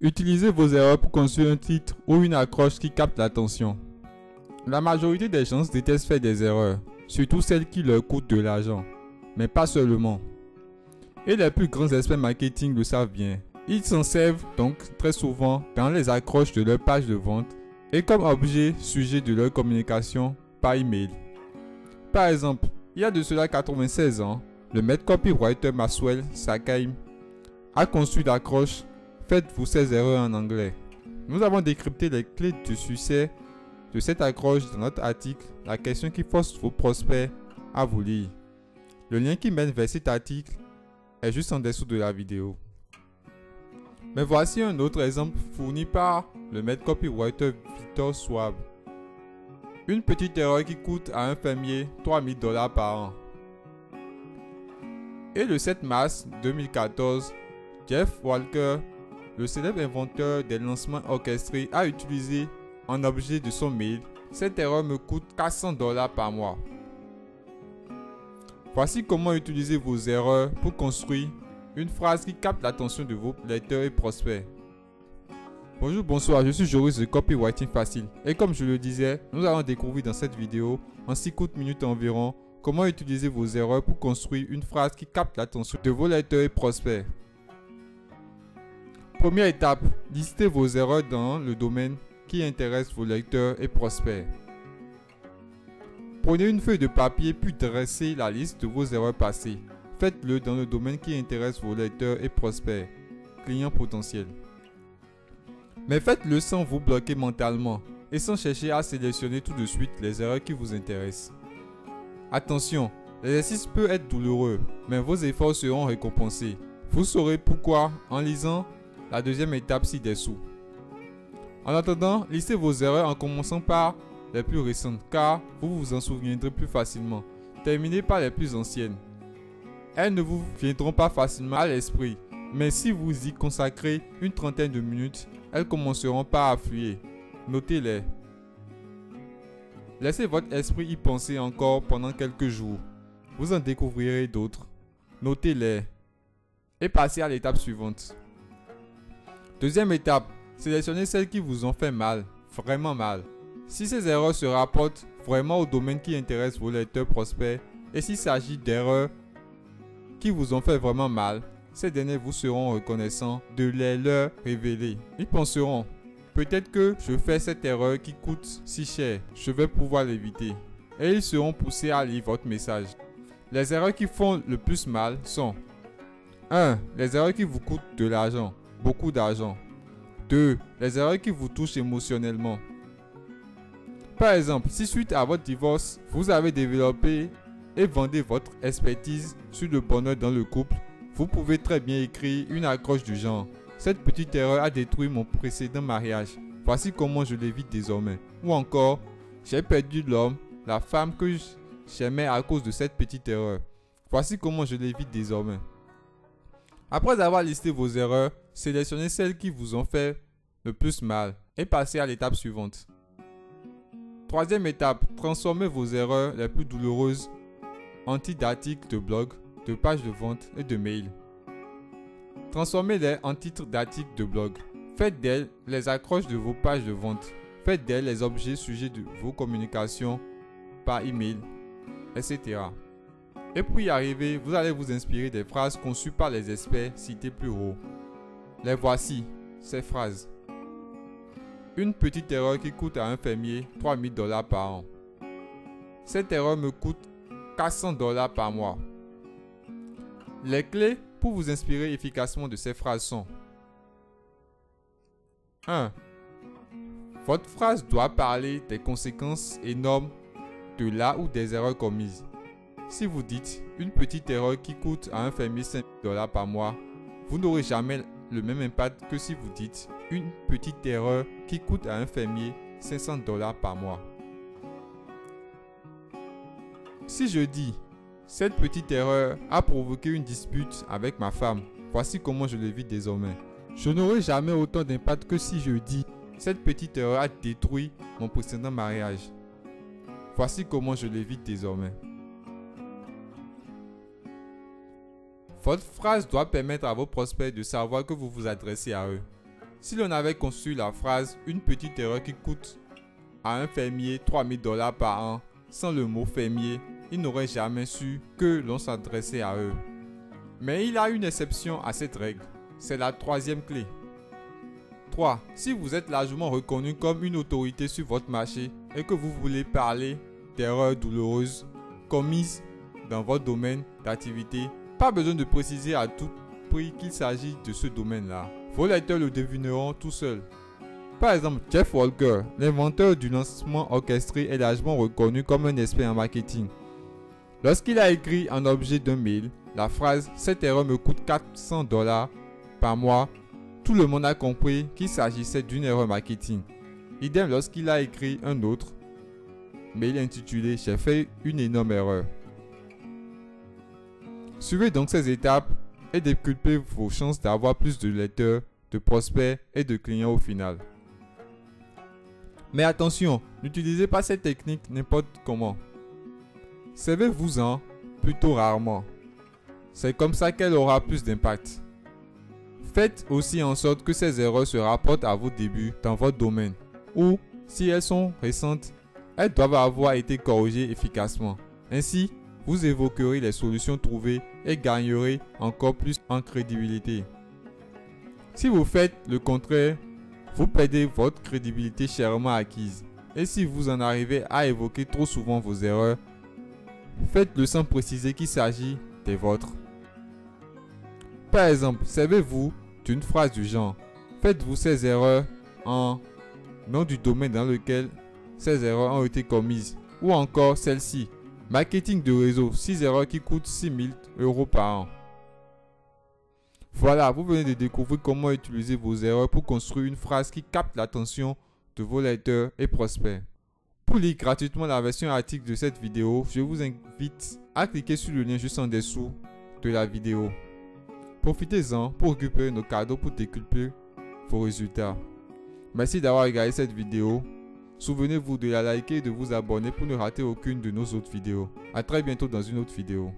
Utilisez vos erreurs pour construire un titre ou une accroche qui capte l'attention. La majorité des gens détestent faire des erreurs, surtout celles qui leur coûtent de l'argent, mais pas seulement. Et les plus grands experts marketing le savent bien. Ils s'en servent donc très souvent dans les accroches de leur page de vente et comme objet sujet de leur communication par email. Par exemple, il y a de cela 96 ans, le maître copywriter Maxwell Sakai a conçu l'accroche « Faites-vous ces erreurs en anglais ». Nous avons décrypté les clés de succès de cette accroche dans notre article « La question qui force vos prospects à vous lire ». Le lien qui mène vers cet article est juste en dessous de la vidéo. Mais voici un autre exemple fourni par le maître copywriter Victor Schwab. Une petite erreur qui coûte à un fermier $3000 par an. Et le 7 mars 2014, Jeff Walker, le célèbre inventeur des lancements orchestrés, a utilisé en objet de son mail « Cette erreur me coûte $400 par mois ». Voici comment utiliser vos erreurs pour construire une phrase qui capte l'attention de vos lecteurs et prospects. Bonjour, bonsoir, je suis Joris de Copywriting Facile. Et comme je le disais, nous allons découvrir dans cette vidéo, en 6 courtes minutes environ, comment utiliser vos erreurs pour construire une phrase qui capte l'attention de vos lecteurs et prospects. Première étape, listez vos erreurs dans le domaine qui intéresse vos lecteurs et prospects. Prenez une feuille de papier puis dressez la liste de vos erreurs passées. Faites-le dans le domaine qui intéresse vos lecteurs et prospects, clients potentiels. Mais faites-le sans vous bloquer mentalement et sans chercher à sélectionner tout de suite les erreurs qui vous intéressent. Attention, l'exercice peut être douloureux, mais vos efforts seront récompensés. Vous saurez pourquoi en lisant la deuxième étape ci-dessous. En attendant, listez vos erreurs en commençant par les plus récentes car vous vous en souviendrez plus facilement. Terminez par les plus anciennes. Elles ne vous viendront pas facilement à l'esprit, mais si vous y consacrez une trentaine de minutes, elles commenceront par affluer. Notez-les. Laissez votre esprit y penser encore pendant quelques jours. Vous en découvrirez d'autres. Notez-les. Et passez à l'étape suivante. Deuxième étape, sélectionnez celles qui vous ont fait mal, vraiment mal. Si ces erreurs se rapportent vraiment au domaine qui intéresse vos lecteurs prospects et s'il s'agit d'erreurs qui vous ont fait vraiment mal, ces derniers vous seront reconnaissants de les leur révéler. Ils penseront, peut-être que je fais cette erreur qui coûte si cher, je vais pouvoir l'éviter. Et ils seront poussés à lire votre message. Les erreurs qui font le plus mal sont 1. Les erreurs qui vous coûtent de l'argent, beaucoup d'argent. 2. Les erreurs qui vous touchent émotionnellement. Par exemple, si suite à votre divorce, vous avez développé et vendez votre expertise sur le bonheur dans le couple, vous pouvez très bien écrire une accroche du genre « Cette petite erreur a détruit mon précédent mariage. Voici comment je l'évite désormais. » Ou encore « J'ai perdu l'homme, la femme que j'aimais à cause de cette petite erreur. Voici comment je l'évite désormais. » Après avoir listé vos erreurs, sélectionnez celles qui vous ont fait le plus mal et passez à l'étape suivante. Troisième étape, transformez vos erreurs les plus douloureuses en titres d'articles de blog, de pages de vente et de mail. Transformez-les en titres d'articles de blog. Faites d'elles les accroches de vos pages de vente. Faites d'elles les objets sujets de vos communications par email, etc. Et pour y arriver, vous allez vous inspirer des phrases conçues par les experts cités plus haut. Les voici, ces phrases. Une petite erreur qui coûte à un fermier $3000 par an. Cette erreur me coûte $400 par mois. Les clés pour vous inspirer efficacement de ces phrases sont 1. Votre phrase doit parler des conséquences énormes de là ou des erreurs commises. Si vous dites une petite erreur qui coûte à un fermier $5 par mois, vous n'aurez jamais le même impact que si vous dites une petite erreur qui coûte à un fermier $500 par mois. Si je dis cette petite erreur a provoqué une dispute avec ma femme, voici comment je l'évite désormais. Je n'aurai jamais autant d'impact que si je dis cette petite erreur a détruit mon précédent mariage. Voici comment je l'évite désormais. Votre phrase doit permettre à vos prospects de savoir que vous vous adressez à eux. Si l'on avait construit la phrase « une petite erreur qui coûte à un fermier 3000 $ par an » sans le mot fermier, il n'aurait jamais su que l'on s'adressait à eux. Mais il y a une exception à cette règle. C'est la troisième clé. 3. Si vous êtes largement reconnu comme une autorité sur votre marché et que vous voulez parler d'erreurs douloureuses commises dans votre domaine d'activité, pas besoin de préciser à tout prix qu'il s'agit de ce domaine-là. Vos lecteurs le devineront tout seuls. Par exemple, Jeff Walker, l'inventeur du lancement orchestré, est largement reconnu comme un expert en marketing. Lorsqu'il a écrit en objet d'un mail la phrase « Cette erreur me coûte 400 $ par mois », tout le monde a compris qu'il s'agissait d'une erreur marketing. Idem lorsqu'il a écrit un autre mail intitulé « J'ai fait une énorme erreur ». Suivez donc ces étapes et décuplez vos chances d'avoir plus de lecteurs, de prospects et de clients au final. Mais attention, n'utilisez pas cette technique n'importe comment. Servez-vous-en plutôt rarement. C'est comme ça qu'elle aura plus d'impact. Faites aussi en sorte que ces erreurs se rapportent à vos débuts dans votre domaine. Ou, si elles sont récentes, elles doivent avoir été corrigées efficacement. Ainsi, vous évoquerez les solutions trouvées et gagnerez encore plus en crédibilité. Si vous faites le contraire, vous perdez votre crédibilité chèrement acquise. Et si vous en arrivez à évoquer trop souvent vos erreurs, faites-le sans préciser qu'il s'agit des vôtres. Par exemple, servez-vous d'une phrase du genre « Faites-vous ces erreurs en nom du domaine dans lequel ces erreurs ont été commises » ou encore celle-ci « Marketing de réseau, 6 erreurs qui coûtent 6 000 € par an ». Voilà, vous venez de découvrir comment utiliser vos erreurs pour construire une phrase qui capte l'attention de vos lecteurs et prospects. Pour lire gratuitement la version article de cette vidéo, je vous invite à cliquer sur le lien juste en dessous de la vidéo. Profitez-en pour récupérer nos cadeaux pour décupler vos résultats. Merci d'avoir regardé cette vidéo. Souvenez-vous de la liker et de vous abonner pour ne rater aucune de nos autres vidéos. A très bientôt dans une autre vidéo.